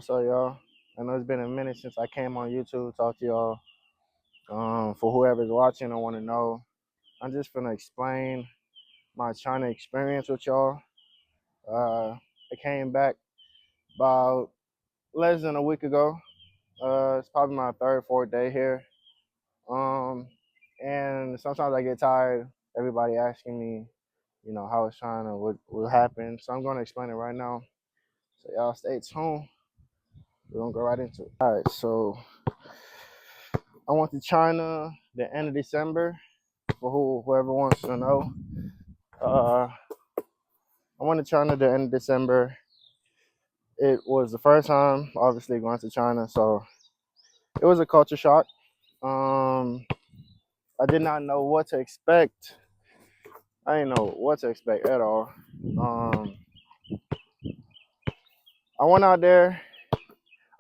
So y'all, I know it's been a minute since I came on YouTube to talk to y'all. For whoever's watching, I want to know. I'm just gonna explain my China experience with y'all. I came back about less than a week ago. It's probably my third, fourth day here. Um, and sometimes I get tired. Everybody asking me, how it's China, what happened. So I'm gonna explain it right now. So y'all stay tuned. We're gonna go right into it. All right, so I went to China the end of December. For whoever wants to know, uh, I went to China the end of December. It was the first time, obviously, going to China, so it was a culture shock. Um, I did not know what to expect. I didn't know what to expect at all. Um, I went out there.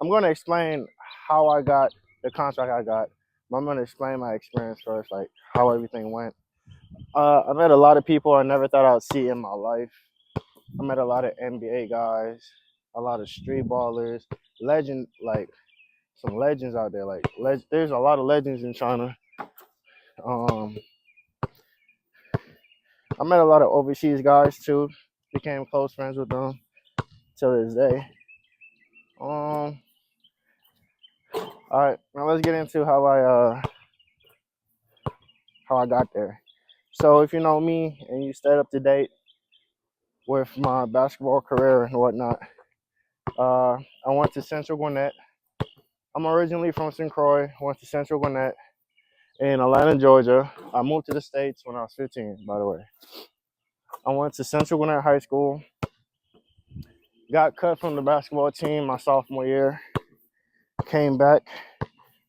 I'm going to explain how I got the contract I got. I'm going to explain my experience first, like how everything went. I met a lot of people I never thought I'd see in my life. I met a lot of NBA guys, a lot of street ballers, like some legends out there. There's a lot of legends in China. Um, I met a lot of overseas guys too. Became close friends with them till this day. All right, now let's get into how I got there. So if you know me and you stayed up to date with my basketball career and whatnot, I went to Central Gwinnett. I'm originally from St. Croix. Went to Central Gwinnett in Atlanta, Georgia. I moved to the States when I was 15, by the way. I went to Central Gwinnett High School. Got cut from the basketball team my sophomore year. Came back,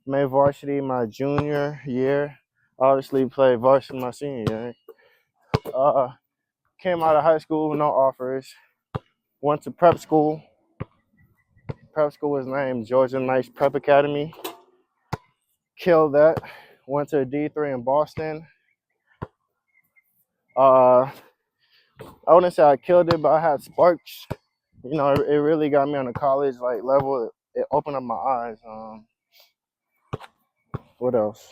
made varsity my junior year. Obviously played varsity my senior year. Came out of high school with no offers. Went to prep school. Prep school was named Georgia Knights Prep Academy. Killed that. Went to D3 in Boston. I wouldn't say I killed it, but I had sparks. It really got me on the college level. It opened up my eyes. What else?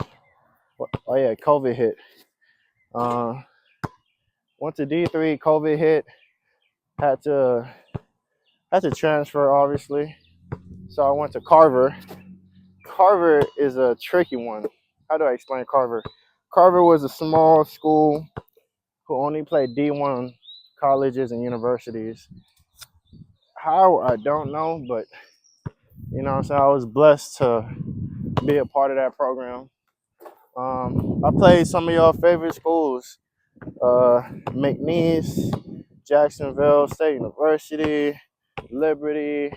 Oh yeah, COVID hit. Went to D3. COVID hit. Had to transfer, obviously. So I went to Carver. Carver is a tricky one. How do I explain Carver? Carver was a small school who only played D1 colleges and universities. How, I don't know, but what I'm saying, I was blessed to be a part of that program. I played some of your favorite schools, McNeese, Jacksonville State University, Liberty,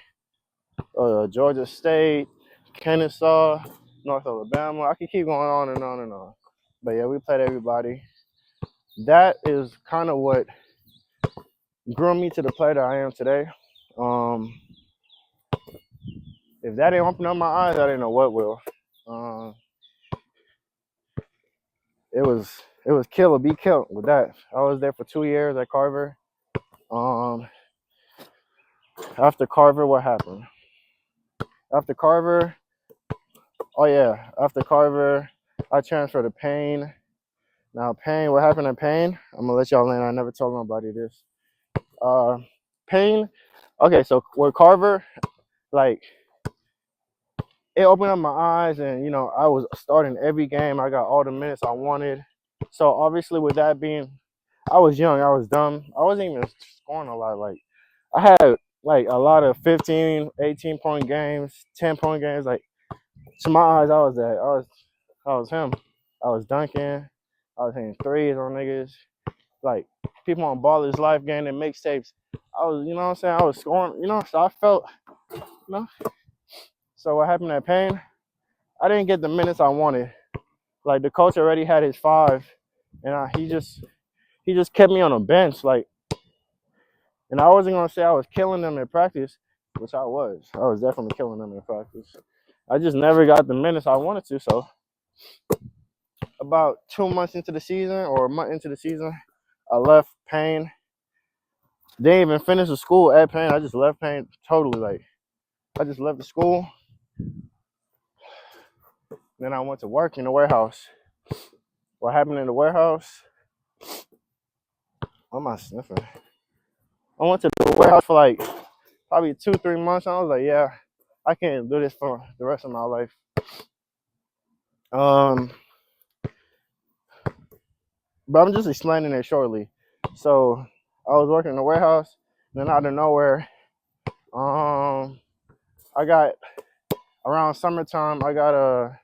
Georgia State, Kennesaw, North Alabama. I could keep going on and on and on. But yeah, we played everybody. That is kind of what grew me to the player that I am today. If that didn't open up my eyes, I didn't know what will. It was kill or be killed with that. I was there for 2 years at Carver. After Carver, what happened? After Carver, after Carver, I transferred to Payne. Now Payne, what happened at Payne? I'm gonna let y'all in. I never told nobody this. Payne. Okay, so with Carver, like it opened up my eyes, and I was starting every game. I got all the minutes I wanted. So obviously, with that being, I was young, I was dumb. I wasn't even scoring a lot. Like I had like a lot of 15, 18-point games, 10-point games. Like to my eyes, I was that. I was him. I was dunking. I was hitting threes on niggas. Like people on Ballers Life getting their mixtapes. I was, what I'm saying, I was scoring. So I felt, you know. So what happened at Payne? I didn't get the minutes I wanted. Like the coach already had his five, and he just kept me on the bench. Like, and I wasn't gonna say I was killing them in practice, which I was. I was definitely killing them in practice. I just never got the minutes I wanted to. So about 2 months into the season, or a month into the season, I left Payne. Didn't even finish the school at Payne. I just left Payne totally. Like I just left the school. Then I went to work in the warehouse. What happened in the warehouse? Why am I sniffing? I went to the warehouse for like probably 2-3 months. And I was like, yeah, I can't do this for the rest of my life. But I'm just explaining it shortly. So I was working in the warehouse, and then out of nowhere, I got around summertime. I got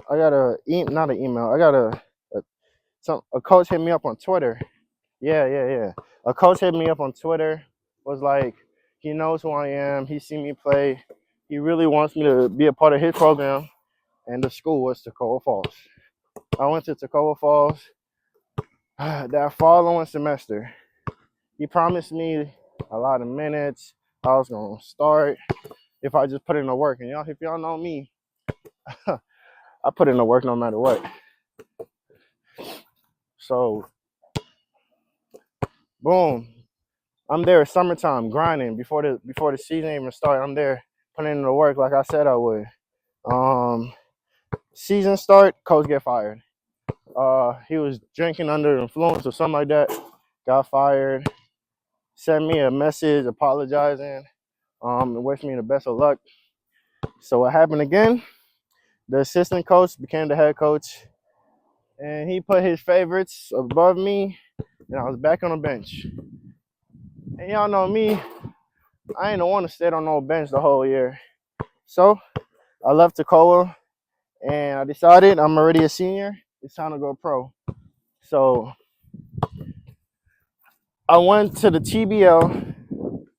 not an email. I got a coach hit me up on Twitter. Yeah. A coach hit me up on Twitter. Was like, he knows who I am. He seen me play. He really wants me to be a part of his program. And the school was Toccoa Falls. I went to Toccoa Falls that following semester. He promised me a lot of minutes. I was gonna start if I just put in the work. And if y'all know me, I put in the work no matter what. So, boom, I'm there summertime grinding before the season even started. I'm there putting in the work like I said I would. Season start, coach get fired. He was drinking under the influence or something like that. Got fired. Sent me a message apologizing. And wished me the best of luck. So what happened again? The assistant coach became the head coach, and he put his favorites above me, and I was back on the bench. And y'all know me, I ain't want to stay on no bench the whole year. So I left Toccoa, and I decided I'm already a senior. It's time to go pro. So I went to the TBL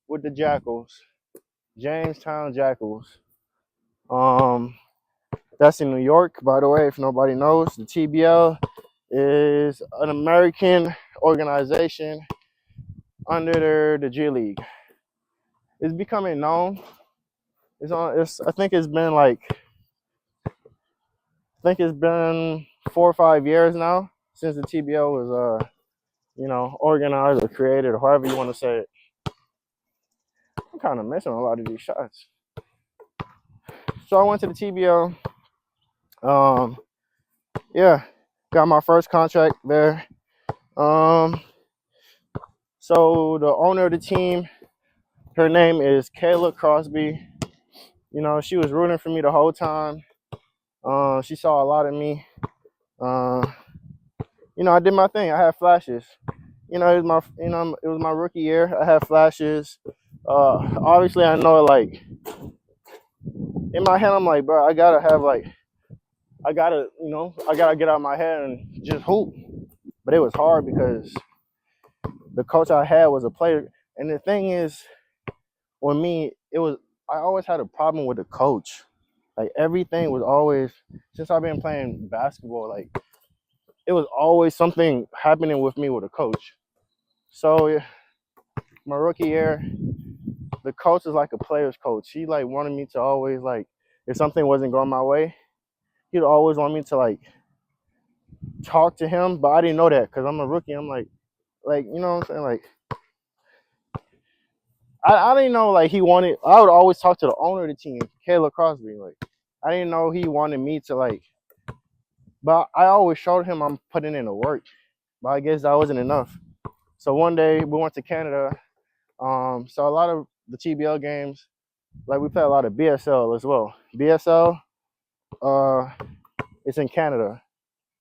with the Jackals, Jamestown Jackals. That's in New York, by the way, if nobody knows. The TBL is an American organization under the G League. It's becoming known. I think it's been 4 or 5 years now since the TBL was organized or created or however you want to say it. I'm kind of missing a lot of these shots. So I went to the TBL. Got my first contract there. So the owner of the team, her name is Kayla Crosby. She was rooting for me the whole time. She saw a lot of me. I did my thing. I had flashes. It was my rookie year. I had flashes. Obviously, I know like in my head, I'm like, bro, I gotta get out of my head and just hoop. But it was hard because the coach I had was a player, and the thing is, with me, I always had a problem with the coach. Like everything was always, since I've been playing basketball, like it was always something happening with me with a coach. So my rookie year, the coach is like a player's coach. He like wanted me to always like, if something wasn't going my way, he'd always want me to like talk to him. But I didn't know that because I'm a rookie. I'm like, you know what I'm saying? Like, I didn't know like he wanted. I would always talk to the owner of the team, Kayla Crosby. Like, I didn't know he wanted me to like. But I always showed him I'm putting in the work. But I guess that wasn't enough. So one day we went to Canada. So a lot of the TBL games, like we play a lot of BSL as well. BSL, it's in Canada.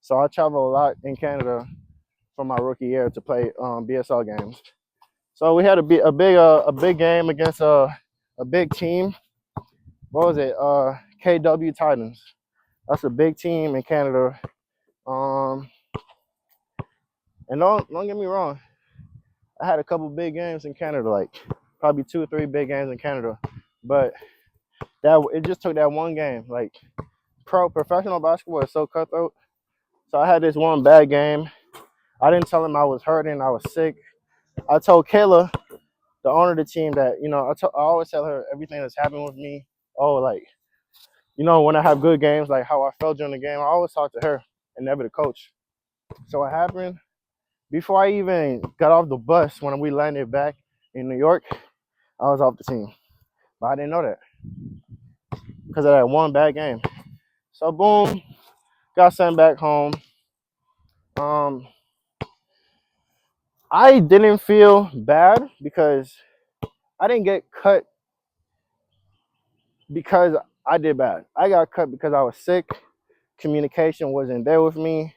So I travel a lot in Canada for my rookie year to play BSL games. So we had a big game against a big team. What was it? KW Titans. That's a big team in Canada. And don't get me wrong, I had a couple big games in Canada, like probably 2 or 3 big games in Canada, but it just took that one game. Like professional basketball is so cutthroat. So I had this one bad game. I didn't tell him I was hurting, I was sick. I told Kayla, the owner of the team, that I always tell her everything that's happened with me. Oh, like when I have good games, like how I felt during the game, I always talk to her and never the coach. So what happened? Before I even got off the bus, when we landed back in New York, I was off the team. but I didn't know that because of that one bad game. So boom, got sent back home. Um, I didn't feel bad because I didn't get cut because I did bad. I got cut because I was sick. Communication wasn't there with me.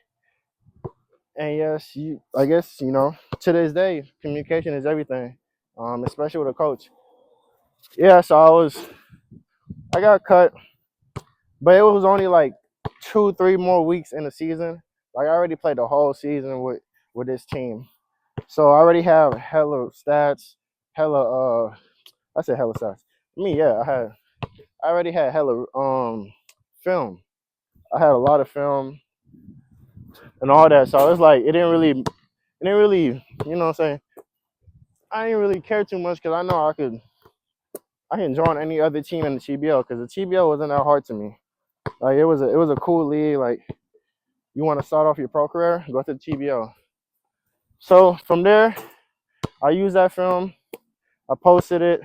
And yes, I guess, to this day, communication is everything, especially with a coach. Yeah, so I got cut, but it was only like 2, 3 more weeks in the season. Like I already played the whole season with this team. So I already have hella stats, I said hella stats. Yeah, I already had hella film. I had a lot of film and all that. So it's like it didn't really, you know what I'm saying? I didn't really care too much because I know I can join any other team in the TBL because the TBL wasn't that hard to me. Like it was a cool league. Like you want to start off your pro career, go to the TBL. So from there, I used that film. I posted it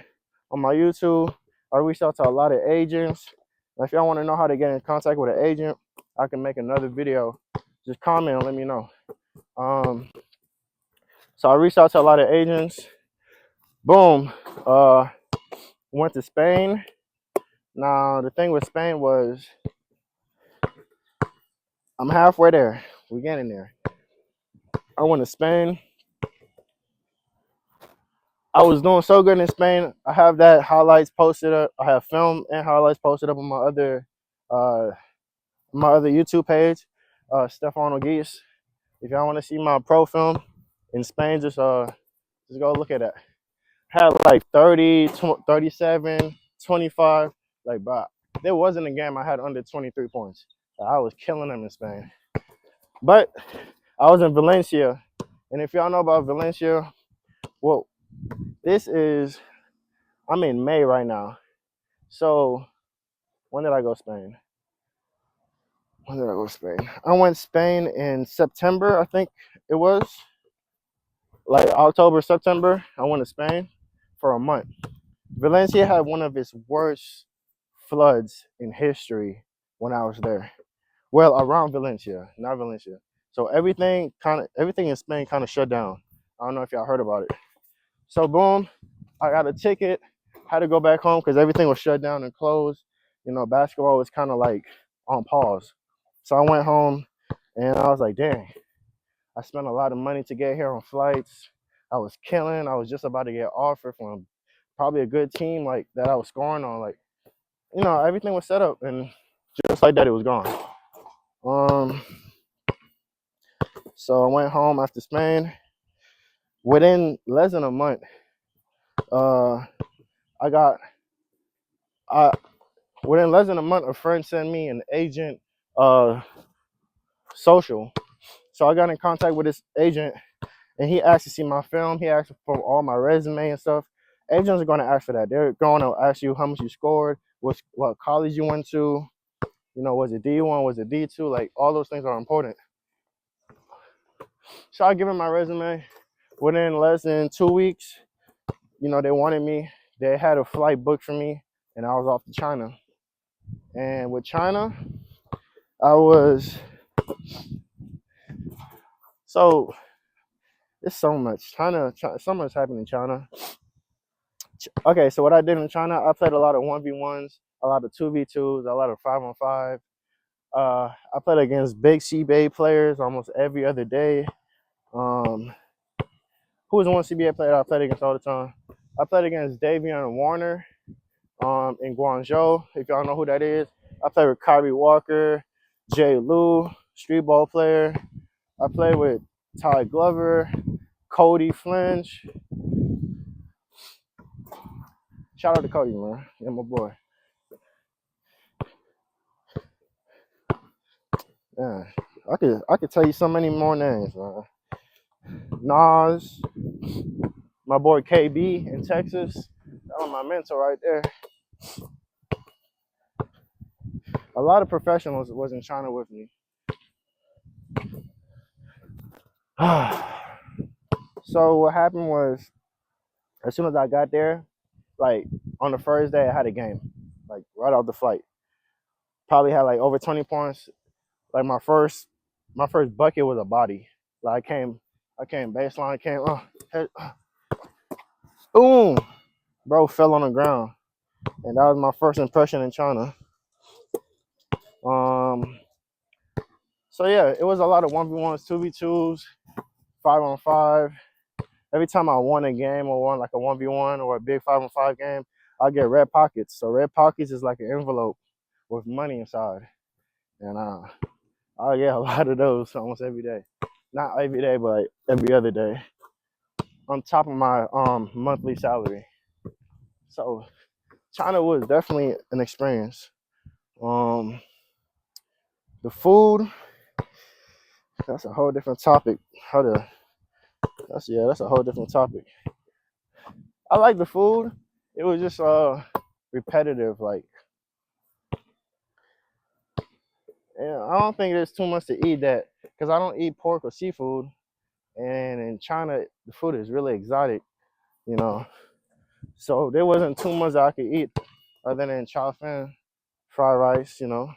on my YouTube. I reached out to a lot of agents. If y'all want to know how to get in contact with an agent, I can make another video. Just comment and let me know. So I reached out to a lot of agents. Boom. Went to Spain. Now the thing with Spain was I'm halfway there. We're getting there. I went to Spain. I was doing so good in Spain. I have that highlights posted up. I have film and highlights posted up on my other YouTube page, Stefano Geese. If y'all want to see my pro film in Spain, just go look at that. Had like 30, 37, 25. Like, but there wasn't a game I had under 23 points. I was killing them in Spain. But I was in Valencia, and if y'all know about Valencia, well, I'm in May right now. So when did I go to Spain? I went to Spain in September, I think it was. Like October, September, I went to Spain for a month. Valencia had one of its worst floods in history when I was there. Well, around Valencia, not Valencia. So everything in Spain kind of shut down. I don't know if y'all heard about it. So boom, I got a ticket, had to go back home because everything was shut down and closed. Basketball was kind of like on pause. So I went home and I was like, dang, I spent a lot of money to get here on flights. I was killing. I was just about to get offered from probably a good team like that I was scoring on. Like, everything was set up and just like that, it was gone. So I went home after Spain. Within less than a month, uh, within less than a month, a friend sent me an agent social. So I got in contact with this agent, and he asked to see my film. He asked for all my resume and stuff. Agents are going to ask for that. They're going to ask you how much you scored, what college you went to, was it D1, was it D2? Like all those things are important. So I give him my resume. Within less than 2 weeks, they wanted me. They had a flight booked for me, and I was off to China. And with China, so it's so much. So much happened in China. Okay, so what I did in China, I played a lot of 1v1s, a lot of 2v2s, a lot of 5-on-5. I played against big CBA players almost every other day. Who was the one CBA player I played against all the time? I played against Davion Warner in Guangzhou, if y'all know who that is. I played with Kyrie Walker, Jay Lu, street ball player. I played with Ty Glover, Cody Flinch. Shout out to Cody, man. Yeah, my boy. Yeah, I could tell you so many more names, man. Nas, my boy KB in Texas. That was my mentor right there. A lot of professionals was in China with me. So what happened was, as soon as I got there, like on the first day I had a game, like right off the flight. Probably had like over 20 points. Like my first bucket was a body. Like I came baseline, came head, boom, bro fell on the ground, and that was my first impression in China. Um, so yeah, it was a lot of 1v1s, 2v2s, 5-on-5. Every time I won a game or won like a 1v1 or a big 5-on-5 game, I get red pockets. So red pockets is like an envelope with money inside, and I get a lot of those almost every day. Not every day, but like every other day, on top of my monthly salary. So China was definitely an experience. Um, the food, that's a whole different topic. That's a whole different topic. I like the food. It was just repetitive. Like, yeah, I don't think there's too much to eat that because I don't eat pork or seafood. And in China, the food is really exotic, you know. So there wasn't too much I could eat other than chow fan, fried rice, and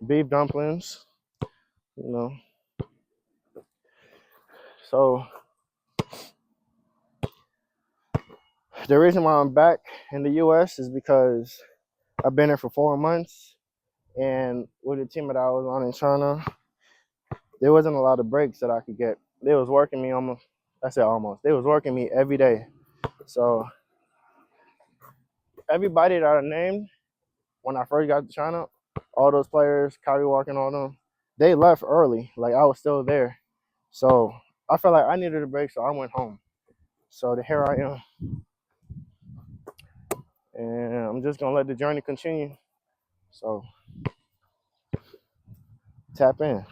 beef dumplings, you know. So the reason why I'm back in the U.S. is because I've been here for 4 months, and with the team that I was on in China, there wasn't a lot of breaks that I could get. They was working me almost. I said almost. They was working me every day. So everybody that I named when I first got to China, all those players, Kyrie Walker and all them, they left early. Like I was still there. So I felt like I needed a break, so I went home. So here I am, and I'm just gonna let the journey continue. So tap in.